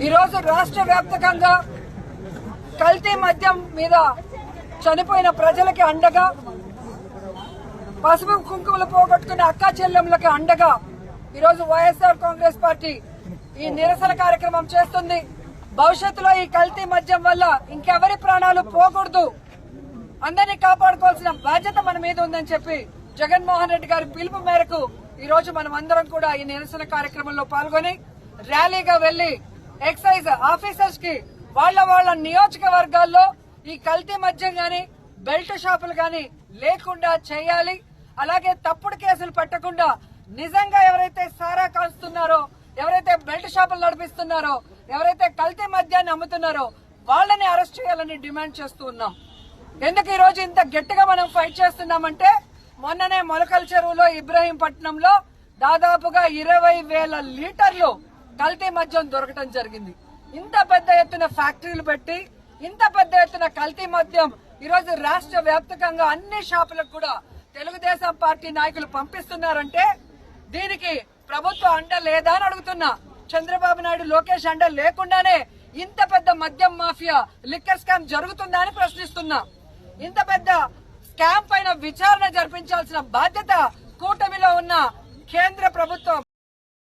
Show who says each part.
Speaker 1: ఈరోజు రాష్ట్ర వ్యాప్తంగా కల్తీ మద్యం మీద చనిపోయిన ప్రజలకి అండగా, పసుపు కుంకుమలు పోగొట్టుకునే అక్కా చెల్లెమ్మలకి అండగా ఈరోజు వైఎస్ఆర్ కాంగ్రెస్ పార్టీ ఈ నిరసన కార్యక్రమం చేస్తుంది. భవిష్యత్తులో ఈ కల్తీ మద్యం వల్ల ఇంకెవరి ప్రాణాలు పోకూడదు, అందరినీ కాపాడుకోవాల్సిన బాధ్యత మన మీద ఉందని చెప్పి జగన్మోహన్ రెడ్డి గారి పిలుపు మేరకు ఈ రోజు మనం అందరం కూడా ఈ నిరసన కార్యక్రమంలో పాల్గొని ర్యాలీగా వెళ్లి ఎక్సైజ్ ఆఫీసర్స్ కి వాళ్ళ నియోజకవర్గాల్లో ఈ కల్తీ మద్యం గాని బెల్ట్ షాపులు గాని లేకుండా చేయాలి. అలాగే తప్పుడు కేసులు పెట్టకుండా నిజంగా ఎవరైతే సారా కాల్స్తున్నారో, ఎవరైతే బెల్ట్ షాపులు నడిపిస్తున్నారో, ఎవరైతే కల్తీ మద్యాన్ని అమ్ముతున్నారో వాళ్ళని అరెస్ట్ చేయాలని డిమాండ్ చేస్తూ ఉన్నాం. ఎందుకు ఈ రోజు ఇంత గట్టిగా మనం ఫైట్ చేస్తున్నామంటే, మొన్ననే మొలకల చెరువులో ఇబ్రహీంపట్నంలో దాదాపుగా 20,000 లీటర్లు కల్తీ మద్యం దొరకడం జరిగింది. ఇంత పెద్ద ఎత్తున ఫ్యాక్టరీలు పెట్టి ఇంత పెద్ద ఎత్తున కల్తీ మద్యం ఈరోజు రాష్ట్ర వ్యాప్తంగా అన్ని షాపులకు కూడా తెలుగుదేశం పార్టీ నాయకులు పంపిస్తున్నారంటే దీనికి ప్రభుత్వం అండ లేదా అని అడుగుతున్నా. చంద్రబాబు నాయుడు, లోకేష్ అండ లేకుండానే ఇంత పెద్ద మద్యం మాఫియా, లిక్కర్ స్కామ్ జరుగుతుందా అని ప్రశ్నిస్తున్నా. ఇంత పెద్ద స్కామ్ పైన విచారణ జరిపించాల్సిన బాధ్యత కూటమిలో ఉన్న కేంద్ర ప్రభుత్వం,